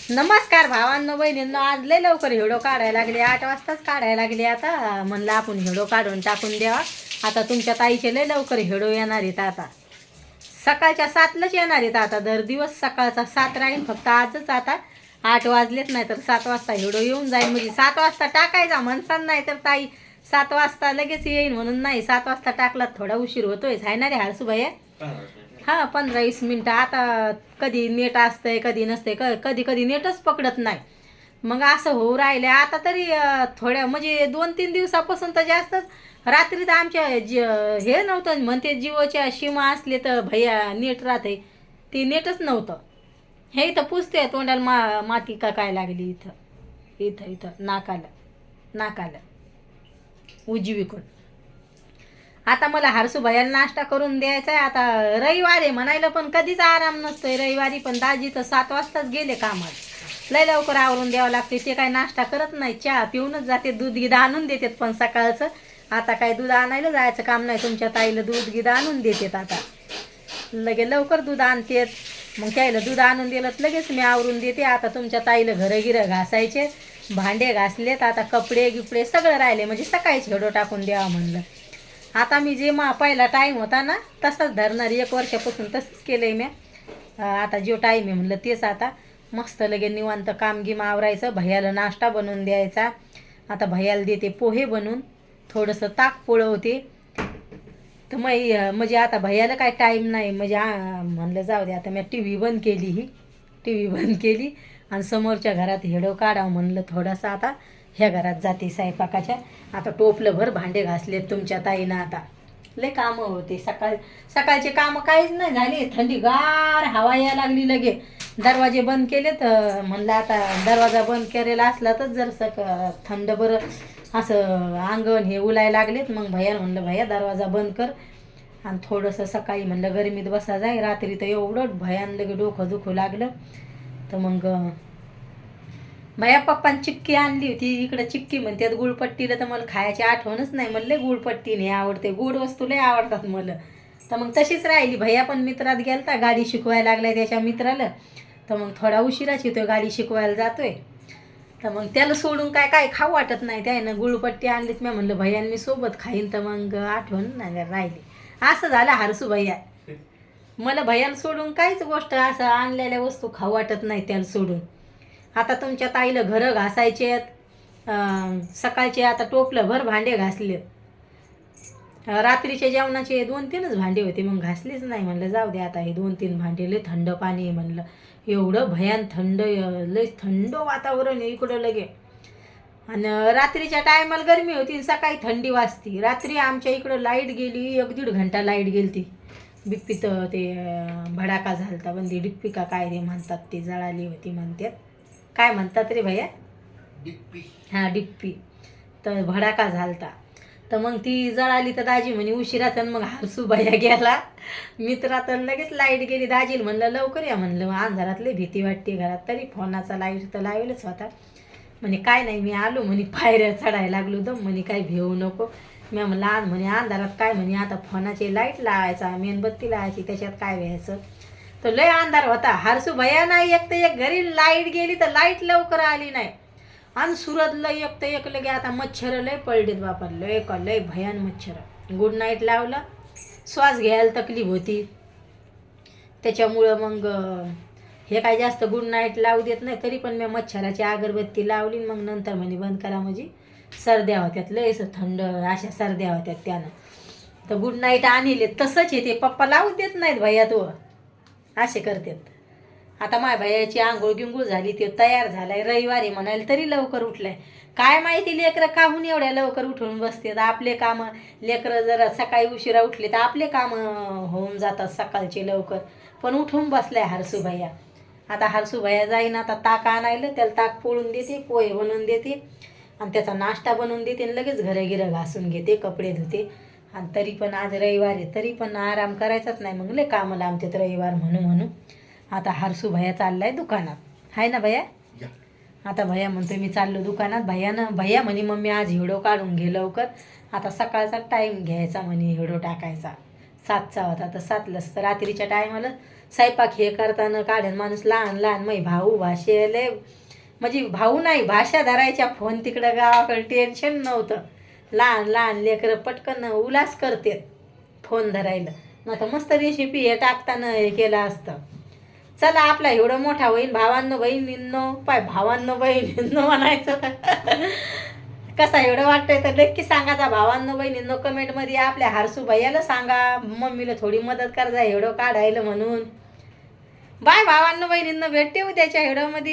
नमस्कार भावांनो बहिणींनो. आज लय लवकर व्हिडिओ काढायला लागले, 8 वाजताच काढायला लागले. आता म्हणलं आपण व्हिडिओ काढून टाकून द्यावा. आता तुमच्या ताईचे लय लवकर व्हिडिओ येणार आहेत. आता सकाळच्या 7लाच येणार आहेत. आता दर दिवस सकाळचा 7 राहील, फक्त आजच आता 8 वाजलेत, नाही तर 7 वाजता व्हिडिओ येऊन जाईल. म्हणजे 7 वाजता टाकायचा म्हणसान, नाही तर ताई 7 वाजता लगेच येईल म्हणून नाही. 7 वाजता टाकला थोडा उशीर होतोय, आहे ना रे हरसूबाई? हां, 15-20 मिनटं. आता कधी नेट असतंय कधी नसतंय, कधी कधी नेटच पकडत नाही. मग असं होऊ राहिले. आता तरी थोड्या म्हणजे 2-3 दिवसापासून तर जास्तच. रात्री तर आमच्या हे नव्हतं, म्हणते जिओच्या सीमा असले तर भैया नेट राहते, ती नेटच नव्हतं. हे इथं पुसते तोंडाला माती का काय लागली इथं इथं इथं नाकाला उजवीकडून. आता मला हरसूबाईला नाश्ता करून द्यायचा आहे. आता रविवार आहे म्हणायला, पण कधीच आराम नसतोय रविवारी. पण दाजी तर 7 वाजताच गेले कामात, लय लवकर आवरून द्यावं लागते. ते काय नाश्ता करत नाही, चहा पिऊनच जाते. दूध गिद आणून देतात पण सकाळचं. आता काय दूध आणायला जायचं काम नाही, तुमच्या ताईला दूध गिद आणून देतात. आता लगे लवकर दूध आणतात. मग त्याला दूध आणून दिलं लगेच मी आवरून देते. आता तुमच्या ताईला घरं घासायचे, भांडे घासलेत. आता कपडे गिपडे सगळं राहिले, म्हणजे सकाळीच हेडो टाकून द्यावा म्हणलं. आता मी जे पहिला टाईम होता ना तसाच धरणार. 1 वर्षापासून तसंच केलं आहे मी. आता जो टाईम आहे म्हणलं तेच. आता मस्त लगे निवांत कामगी आवरायचं. भैयाला नाश्ता बनवून द्यायचा. आता भैयाला देते पोहे बनवून, थोडंसं ताक पोळवते. तर मग म्हणजे आता भैयाला काय टाईम नाही. म्हणजे म्हणलं जाऊ दे. आता मी टी व्ही बंद केली आणि समोरच्या घरात हेडो काढावं म्हणलं थोडासा. आता ह्या घरात जाते स्वयंपाकाच्या. आता टोपलं भर भांडे घासलेत तुमच्या ताईनं. आता लय कामं होते. सकाळचे कामं काहीच नाही झाली. थंडीगार हवा यायला लागली लगे. दरवाजे बंद केलेत. म्हणलं आता दरवाजा बंद केलेला असला तर जर थंड बरं असं अंगण हे उलायला लागलेत. मग भैया म्हणलं भैया दरवाजा बंद कर. आणि थोडंसं सकाळी म्हणलं गरमीत बसा जाय. रात्री तर एवढं भयान लगे डोकं दुखू लागलं. तर मग भैया पप्पाने चिक्की आणली होती. इकडं चिक्की म्हणतात गुळपट्टीला, तर मला खायची आठवणच नाही. मला लय गुळपट्टी नाही आवडते, गोड वस्तू लय आवडतात मला. तर मग तशीच राहिली. भैया पण मित्रात गेलता, गाडी शिकवायला लागलाय त्याच्या मित्राला. तर मग थोडा उशिराच येतोय, गाडी शिकवायला जातोय. तर मग त्याला सोडून काय काय खाऊ वाटत नाही. त्यानं गुळपट्टी आणलीत. मी म्हणलं भैयान मी सोबत खाईन, तर मग आठवण नाही राहिली. असं झालं हरसू भैया. मला भैयाला सोडून काहीच गोष्ट असं आणलेल्या वस्तू खाऊ वाटत नाही त्याला सोडून. आता तुमच्या ताईला घरं घासायचे आहेत. सकाळचे आता टोपलं भर भांडे घासलेत. रात्रीच्या जेवणाचे 2-3च भांडे होते, मग घासलेच नाही. म्हणलं जाऊ दे आता हे 2-3 भांडे. लय थंड पाणी आहे म्हणलं, एवढं भयान थंड, लय थंड वातावरण आहे इकडं लगे. आणि रात्रीच्या टायमाला गरमी होती, सकाळी थंडी वाजती. रात्री आमच्या इकडं लाईट गेली, 1-1.5 घंटा लाईट गेली ती. बिप्पीत ते भडाका झालता, बंदी डिप्पी का काय ते म्हणतात, ते जळाली होती म्हणतात. काय म्हणतात रे भैया? डिप्पी. हां, डिप्पी. तर भडाका झालता. तर मग ती जळाली. तर दाजी म्हणे उशिराच. मग हरसू भैया गेला मित्रात, लगेच लाईट गेली. दाजीला म्हणलं लवकर या म्हणलं, अंधारात लय भीती वाटते घरात. तरी फोनाचा लाईट तर लावेलच होता. म्हणे काय नाही मी आलो म्हणे, पायऱ्या चढायला लागलो दम म्हणे, काय भेऊ नको. मी म्हणलं आज म्हणे अंधारात काय म्हणे, आता फोनाची लाईट लावायचा, मेणबत्ती लावायची, त्याच्यात काय व्हायचं. तर लय अंधार होता. हरसू भैया नाही एक तर एक, घरी लाईट गेली तर लाईट लवकर आली नाही. आणि सुरतला एक तर एक लगे आता मच्छर लय पडलेत बापा, लय भयान मच्छर. गुड नाईट लावलं, श्वास घ्यायला तकलीफ होती. त्याच्यामुळं मग हे काय जास्त गुड नाईट लावू देत नाही. तरी पण मी मच्छराची अगरबत्ती लावली. मग नंतर म्हणे बंद करा, म्हणजे सर्द्या होत्यात, लय थंड अशा सर्द्या होत्यात त्यानं. तर गुड नाईट आणले तसंच येते. पप्पा लावू देत नाहीत भैया, तो असे करतात. आता माय भैयाची आंघोळ गिंगूळ झाली, ते तयार झालाय. रविवारी म्हणायला तरी लवकर उठलाय. काय माहिती लेकरं काहून एवढ्या लवकर उठून बसतात. आपले कामं, लेकरं जरा सकाळी उशिरा उठले तर आपले कामं होऊन जातात सकाळचे लवकर. पण उठून बसलाय हरसू भैया. आता हरसू भैया जाईन आता ताक आणायला, त्याला ताक पोळून देते, पोहे बनवून देते आणि त्याचा नाश्ता बनवून देते. आणि लगेच घरं घासून घेते, कपडे धुते. आणि तरी पण आज रविवार आहे, तरी पण आराम करायचाच नाही. मग लय कामं लांबतात रविवार म्हणून. आता हरसू भैया चाललाय दुकानात, हाय ना भैया? आता भैया म्हणतो मी चाललो दुकानात. भैया म्हणे मम्मी आज व्हिडिओ काढून घे लवकर, आता सकाळचा टाईम घ्यायचा म्हणे व्हिडिओ टाकायचा. 7चा होता तर 7लाच तर रात्रीच्या टायमाला स्वयंपाक हे करताना काढेल माणूस लहान लहान मै भाऊ भाषेले म्हणजे भाऊ नाही भाषा धरायच्या फोन तिकडं गावाकडे टेन्शन नव्हतं. लहान लहान लेकरं पटकन उलास करते फोन धरायला. मग आता मस्त रेसिपी हे टाकताना हे केलं असतं. चला आपला एवढं मोठा होईल भावांनो बहिणींनो भावांनो बहिणींनो म्हणायचं तर कसा एवढं वाटतंय तर नक्की सांगायचा भावांनो बहिणींनो कमेंटमध्ये. आपल्या हरसू भैयाला सांगा मम्मीला थोडी मदत करा एवढं काढायला म्हणून. बाय भावांनो बहिणींनो भेटते उद्याच्या व्हिडिओमध्ये.